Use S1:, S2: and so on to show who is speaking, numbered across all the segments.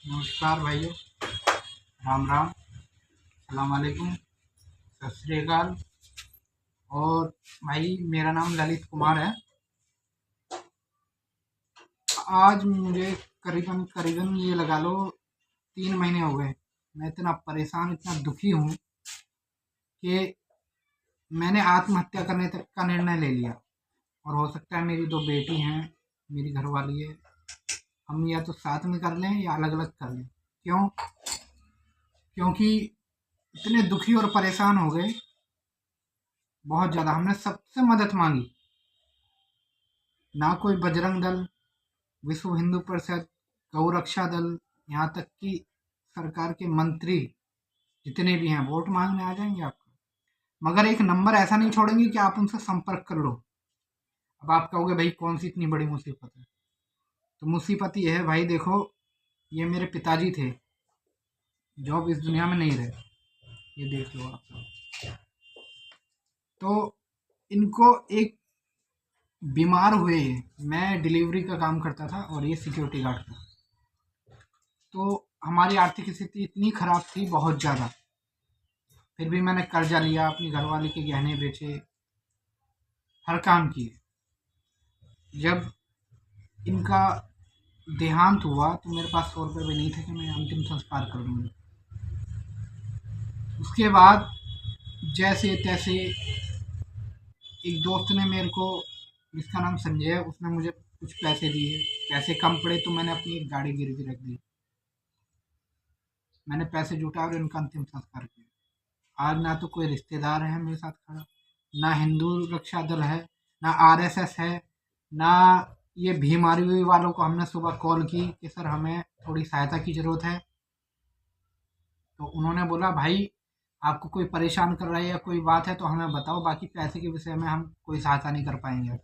S1: नमस्कार भाइयों। राम राम। सलाम वालेकुम। सत श्री अकाल। और भाई, मेरा नाम ललित कुमार है। आज मुझे करीबन करीबन ये लगा लो 3 महीने हो गए। मैं इतना परेशान, इतना दुखी हूँ कि मैंने आत्महत्या करने तक का निर्णय ले लिया। और हो सकता है मेरी 2 बेटी हैं, मेरी घरवाली है, हम या तो साथ में कर लें या अलग अलग कर लें। क्यों? क्योंकि इतने दुखी और परेशान हो गए, बहुत ज़्यादा। हमने सबसे मदद मांगी, ना कोई बजरंग दल, विश्व हिंदू परिषद, गौ रक्षा दल, यहाँ तक कि सरकार के मंत्री जितने भी हैं वोट मांगने आ जाएंगे आपका, मगर एक नंबर ऐसा नहीं छोड़ेंगे कि आप उनसे संपर्क कर लो। अब आप कहोगे भाई कौन सी इतनी बड़ी मुसीबत है? तो मुसीबत ये है भाई, देखो, ये मेरे पिताजी थे जो अब इस दुनिया में नहीं रहे। ये देख लो आप। तो इनको एक बीमार हुए। मैं डिलीवरी का काम करता था और ये सिक्योरिटी गार्ड था। तो हमारी आर्थिक स्थिति इतनी खराब थी, बहुत ज़्यादा। फिर भी मैंने कर्जा लिया, अपनी घरवाली के गहने बेचे, हर काम किए। जब इनका देहांत हुआ तो मेरे पास 100 रुपये भी नहीं थे कि मैं अंतिम संस्कार कर दूँ। उसके बाद जैसे तैसे एक दोस्त ने मेरे को, जिसका नाम संजय है, उसने मुझे कुछ पैसे दिए। पैसे कम पड़े तो मैंने अपनी एक गाड़ी गिरवी रख दी। मैंने पैसे जुटाए और इनका अंतिम संस्कार किया। आज ना तो कोई रिश्तेदार है मेरे साथ खड़ा, ना हिंदू रक्षा दल है, ना आरएसएस है, ना ये भीम आर्मी वालों को हमने सुबह कॉल की कि सर हमें थोड़ी सहायता की ज़रूरत है। तो उन्होंने बोला भाई आपको कोई परेशान कर रहा है या कोई बात है तो हमें बताओ, बाकी पैसे के विषय में हम कोई सहायता नहीं कर पाएंगे।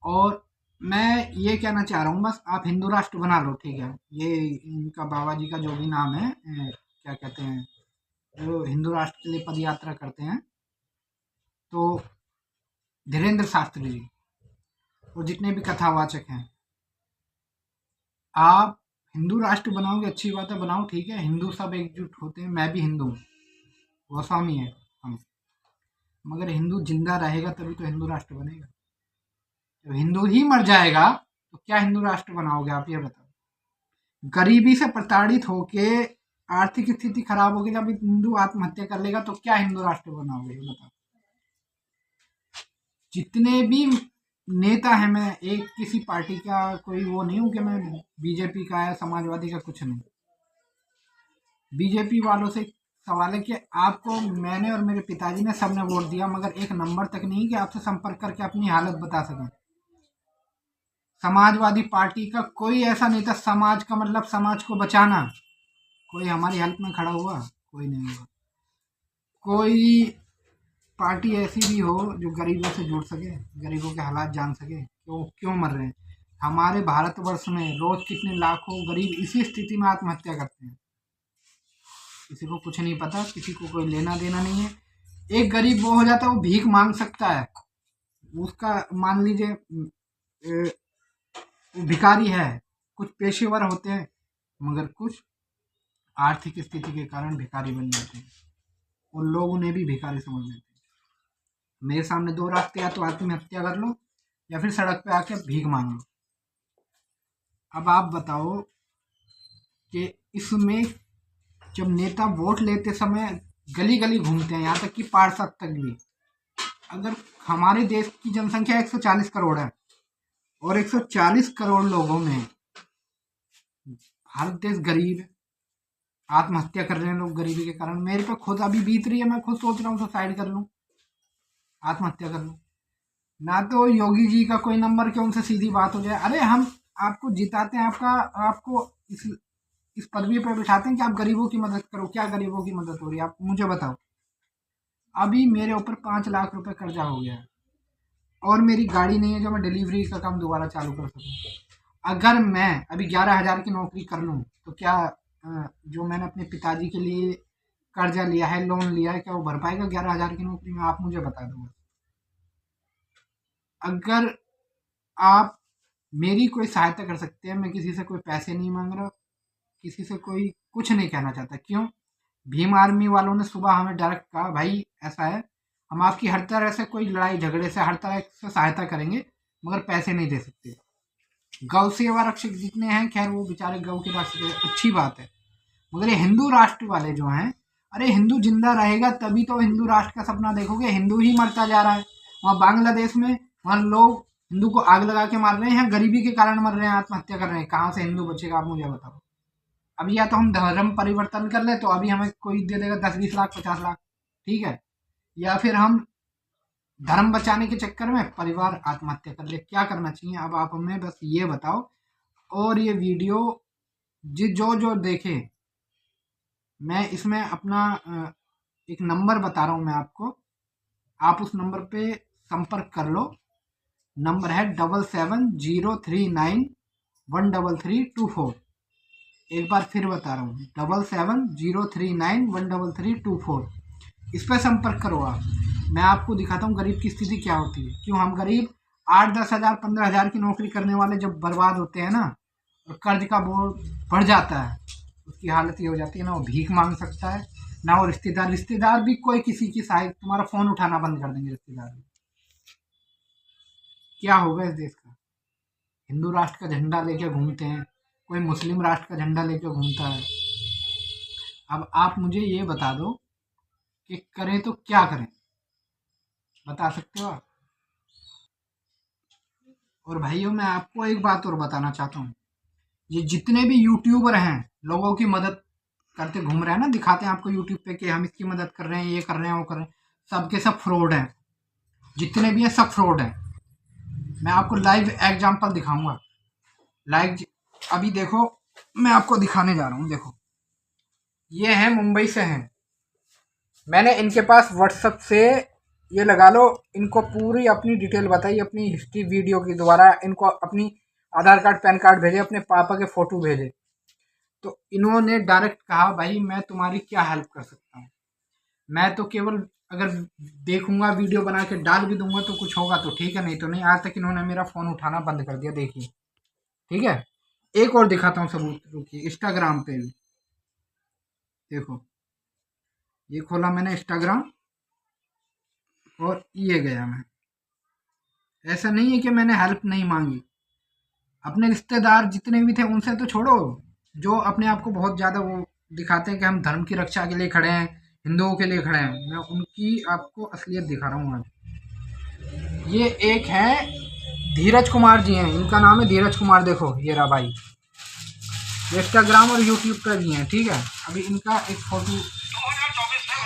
S1: और मैं ये कहना चाह रहा हूँ, बस आप हिंदू राष्ट्र बना लो, ठीक है। ये इनका बाबा जी का जो भी नाम है, क्या कहते हैं, जो हिंदू राष्ट्र के लिए पद यात्रा करते हैं, तो धीरेन्द्र शास्त्री जी और जितने भी कथावाचक हैं, आप हिंदू राष्ट्र बनाओगे, अच्छी बात है, बनाओ, ठीक है। हिंदू सब एकजुट होते हैं, मैं भी हिंदू हूँ, गोस्वामी है हम। मगर हिंदू जिंदा रहेगा तभी तो हिंदू राष्ट्र बनेगा। जब हिंदू ही मर जाएगा तो क्या हिंदू राष्ट्र बनाओगे आप? ये बताओ। गरीबी से प्रताड़ित होके, आर्थिक स्थिति खराब होगी, जब हिंदू आत्महत्या कर लेगा तो क्या हिंदू राष्ट्र बनाओगे? ये बताओ। जितने भी नेता हैं, मैं एक किसी पार्टी का कोई वो नहीं हूं कि मैं बीजेपी का है, समाजवादी का, कुछ नहीं। बीजेपी वालों से सवाल है कि आपको, मैंने और मेरे पिताजी ने, सबने वोट दिया, मगर एक नंबर तक नहीं कि आपसे संपर्क करके अपनी हालत बता सकें। समाजवादी पार्टी का कोई ऐसा नेता, समाज का मतलब समाज को बचाना, कोई हमारी हेल्प में खड़ा हुआ? कोई नहीं हुआ। कोई पार्टी ऐसी भी हो जो गरीबों से जुड़ सके, गरीबों के हालात जान सके, क्यों क्यों मर रहे हैं। हमारे भारतवर्ष में रोज कितने लाखों गरीब इसी स्थिति में आत्महत्या करते हैं। किसी को कुछ नहीं पता, किसी को कोई लेना देना नहीं है। एक गरीब वो हो जाता है, वो भीख मांग सकता है, उसका मान लीजिए वो भिखारी है। कुछ पेशेवर होते हैं, मगर कुछ आर्थिक स्थिति के कारण भिखारी बन जाते हैं और लोग उन्हें भी भिखारी समझ लेते हैं। मेरे सामने 2 रास्ते, या तो आत्महत्या कर लो या फिर सड़क पे आके भीख मांग लो। अब आप बताओ कि इसमें जब नेता वोट लेते समय गली गली घूमते हैं, यहाँ तक कि पार्षद तक भी। अगर हमारे देश की जनसंख्या 140 करोड़ है और 140 करोड़ लोगों में भारत देश गरीब है, आत्महत्या कर रहे हैं लोग गरीबी के कारण। मेरे पे खुद अभी बीत रही है, मैं खुद सोच रहा हूँ सुसाइड कर लूँ, आत्महत्या कर लूँ। ना तो योगी जी का कोई नंबर के उनसे सीधी बात हो जाए, अरे हम आपको जिताते हैं, आपको इस पदवी पर बिठाते हैं कि आप गरीबों की मदद करो। क्या गरीबों की मदद हो रही है, आप मुझे बताओ। अभी मेरे ऊपर 5 लाख रुपए कर्जा हो गया है और मेरी गाड़ी नहीं है जो मैं डिलीवरी का काम दोबारा चालू कर सकूं। अगर मैं अभी 11,000 की नौकरी कर लूं तो क्या जो मैंने अपने पिताजी के लिए कर्जा लिया है, लोन लिया है, क्या वो भर पाएगा 11,000 की नौकरी में? आप मुझे बता दो। अगर आप मेरी कोई सहायता कर सकते हैं, मैं किसी से कोई पैसे नहीं मांग रहा, किसी से कोई कुछ नहीं कहना चाहता। क्यों? भीम आर्मी वालों ने सुबह हमें डायरेक्ट कहा, भाई ऐसा है, हम आपकी हर तरह से कोई लड़ाई झगड़े से हर तरह से सहायता करेंगे, मगर पैसे नहीं दे सकते। गौ सेवा रक्षक जितने हैं, खैर वो बेचारे गौ की रक्षक, अच्छी बात है, मगर ये हिंदू राष्ट्र वाले जो हैं, अरे हिंदू जिंदा रहेगा तभी तो हिंदू राष्ट्र का सपना देखोगे। हिंदू ही मरता जा रहा है। वहाँ बांग्लादेश में वहाँ लोग हिंदू को आग लगा के मार रहे हैं, गरीबी के कारण मर रहे हैं, आत्महत्या कर रहे हैं। कहाँ से हिंदू बचेगा, आप मुझे बताओ। अब या तो हम धर्म परिवर्तन कर ले, तो अभी हमें कोई दे देगा 10-20 लाख 50 लाख, ठीक है, या फिर हम धर्म बचाने के चक्कर में परिवार आत्महत्या कर ले। क्या करना चाहिए अब आप हमें बस ये बताओ। और ये वीडियो जो जो देखे, मैं इसमें अपना एक नंबर बता रहा हूँ मैं आपको, आप उस नंबर पे संपर्क कर लो। नंबर है 7703913324। एक बार फिर बता रहा हूँ, 7703913324। इस पर संपर्क करो आप। मैं आपको दिखाता हूँ गरीब की स्थिति क्या होती है। क्यों हम गरीब 8-10 हज़ार 15 हज़ार की नौकरी करने वाले जब बर्बाद होते हैं ना, और कर्ज का बोझ बढ़ जाता है, उसकी हालत ये हो जाती है ना, वो भीख मांग सकता है ना, वो रिश्तेदार भी कोई किसी की सहायता, तुम्हारा फोन उठाना बंद कर देंगे रिश्तेदार। क्या होगा इस देश का? हिंदू राष्ट्र का झंडा लेके घूमते हैं, कोई मुस्लिम राष्ट्र का झंडा लेके घूमता है। अब आप मुझे ये बता दो कि करें तो क्या करें, बता सकते हो आप? और भाइयों, मैं आपको एक बात और बताना चाहता हूँ, ये जितने भी यूट्यूबर हैं, लोगों की मदद करते घूम रहे हैं ना, दिखाते हैं आपको यूट्यूब पे कि हम इसकी मदद कर रहे हैं, ये कर रहे हैं, वो कर रहे हैं, सबके सब फ्रॉड हैं। जितने भी हैं सब फ्रॉड हैं। मैं आपको लाइव एग्जांपल दिखाऊंगा। लाइव अभी देखो, मैं आपको दिखाने जा रहा हूँ। देखो, ये हैं, मुंबई से हैं। मैंने इनके पास व्हाट्सएप से, ये लगा लो, इनको पूरी अपनी डिटेल बताई, अपनी हिस्ट्री वीडियो के द्वारा इनको अपनी आधार कार्ड पैन कार्ड भेजे, अपने पापा के फोटो भेजे। तो इन्होंने डायरेक्ट कहा, भाई मैं तुम्हारी क्या हेल्प कर सकता हूँ। मैं तो केवल अगर देखूंगा, वीडियो बना के डाल भी दूंगा तो कुछ होगा तो ठीक है, नहीं तो नहीं। आज तक इन्होंने मेरा फोन उठाना बंद कर दिया। देखिए, ठीक है, एक और दिखाता हूँ सबूत, रुकिए। इंस्टाग्राम पे भी देखो, ये खोला मैंने इंस्टाग्राम और ये गया मैं। ऐसा नहीं है कि मैंने हेल्प नहीं मांगी। अपने रिश्तेदार जितने भी थे उनसे तो छोड़ो, जो अपने आप को बहुत ज़्यादा वो दिखाते हैं कि हम धर्म की रक्षा के लिए खड़े हैं, हिंदुओं के लिए खड़े हैं, मैं उनकी आपको असलियत दिखा रहा हूँ आज। ये एक है धीरज कुमार जी हैं, इनका नाम है धीरज कुमार। देखो ये रहा भाई, इंस्टाग्राम और यूट्यूब पर भी हैं, ठीक है। अभी इनका एक फोटो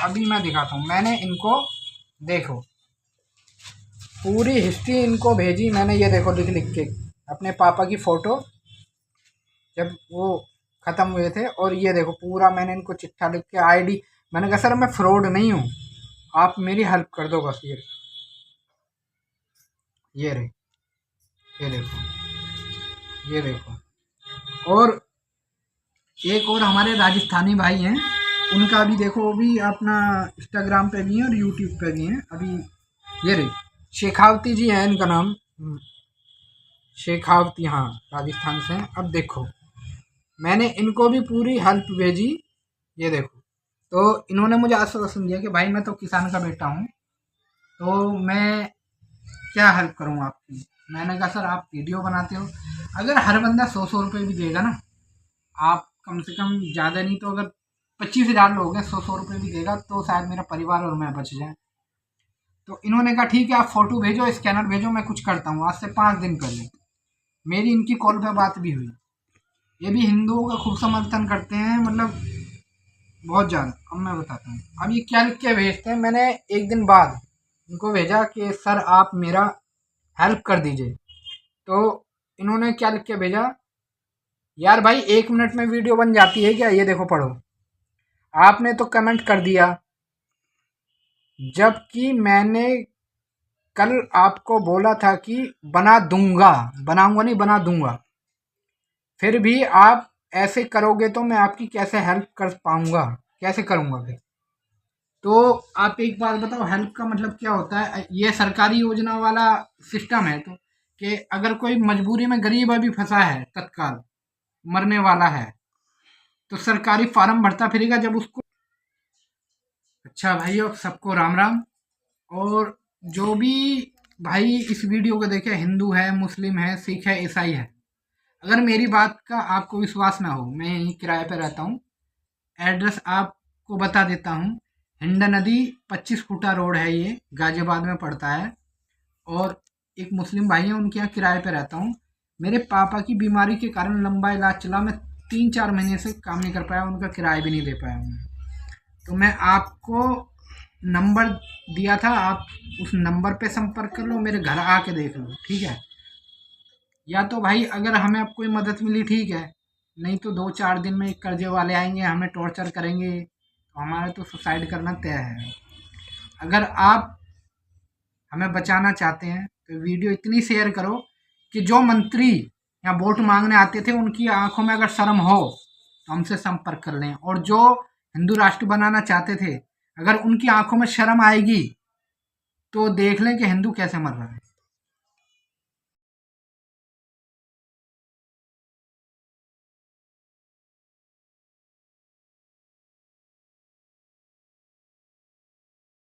S1: अभी मैं दिखाता हूँ। मैंने इनको, देखो, पूरी हिस्ट्री इनको भेजी मैंने, ये देखो लिख लिख के, अपने पापा की फ़ोटो जब वो ख़त्म हुए थे, और ये देखो पूरा मैंने इनको चिट्ठा लिख के, आईडी, मैंने कहा सर मैं फ्रॉड नहीं हूँ, आप मेरी हेल्प कर दो बस। ये रहे, ये देखो, ये देखो। और एक और हमारे राजस्थानी भाई हैं, उनका भी देखो, वो भी अपना इंस्टाग्राम पे भी हैं और यूट्यूब पे भी हैं। अभी ये रहे, शेखावती जी हैं इनका नाम, शेखावती, हाँ, राजस्थान से हैं। अब देखो, मैंने इनको भी पूरी हेल्प भेजी, ये देखो। तो इन्होंने मुझे आश्वासन दिया कि भाई मैं तो किसान का बेटा हूँ, तो मैं क्या हेल्प करूँ आपकी। मैंने कहा सर आप वीडियो बनाते हो, अगर हर बंदा 100-100 रुपये भी देगा ना, आप कम से कम, ज़्यादा नहीं तो अगर 25,000 लोग हैं, 100-100 रुपये भी देगा तो शायद मेरा परिवार और मैं बच जाए। तो इन्होंने कहा ठीक है, आप फोटो भेजो, स्कैनर भेजो, मैं कुछ करता हूँ। आज से 5 दिन पहले मेरी इनकी कॉल पे बात भी हुई। ये भी हिंदुओं का खूब समर्थन करते हैं, मतलब बहुत ज़्यादा। अब मैं बताता हूँ, अब ये क्या लिख के भेजते हैं। मैंने एक दिन बाद इनको भेजा कि सर आप मेरा हेल्प कर दीजिए। तो इन्होंने क्या लिख के भेजा, यार भाई 1 मिनट में वीडियो बन जाती है क्या, ये देखो पढ़ो। आपने तो कमेंट कर दिया, जबकि मैंने कल आपको बोला था कि बना दूंगा, बनाऊंगा नहीं, बना दूंगा। फिर भी आप ऐसे करोगे तो मैं आपकी कैसे हेल्प कर पाऊंगा, कैसे करूंगा फिर। तो आप एक बात बताओ, हेल्प का मतलब क्या होता है? ये सरकारी योजना वाला सिस्टम है, तो कि अगर कोई मजबूरी में गरीब अभी फंसा है, तत्काल मरने वाला है, तो सरकारी फार्म भरता फिरेगा जब उसको। अच्छा भाइयों, सबको राम राम। और जो भी भाई इस वीडियो को देखे, हिंदू है, मुस्लिम है, सिख है, ईसाई है, अगर मेरी बात का आपको विश्वास ना हो, मैं यहीं किराए पे रहता हूँ, एड्रेस आपको बता देता हूँ। हिंडा नदी 25 फुटा रोड है, ये गाजियाबाद में पड़ता है। और एक मुस्लिम भाई है, उनके यहाँ किराए पे रहता हूँ। मेरे पापा की बीमारी के कारण लंबा इलाज चला, मैं 3-4 महीने से काम नहीं कर पाया, उनका किराया भी नहीं दे पाया हूँ। तो मैं आपको नंबर दिया था, आप उस नंबर पे संपर्क कर लो, मेरे घर आके देख लो, ठीक है। या तो भाई अगर हमें अब कोई मदद मिली ठीक है, नहीं तो 2-4 दिन में एक कर्जे वाले आएंगे, हमें टॉर्चर करेंगे, तो हमारा तो सुसाइड करना तय है। अगर आप हमें बचाना चाहते हैं तो वीडियो इतनी शेयर करो कि जो मंत्री यहाँ वोट मांगने आते थे उनकी आंखों में अगर शर्म हो तो हमसे संपर्क कर लें। और जो हिंदू राष्ट्र बनाना चाहते थे, अगर उनकी आंखों में शर्म आएगी तो देख लें कि हिंदू कैसे मर रहा है।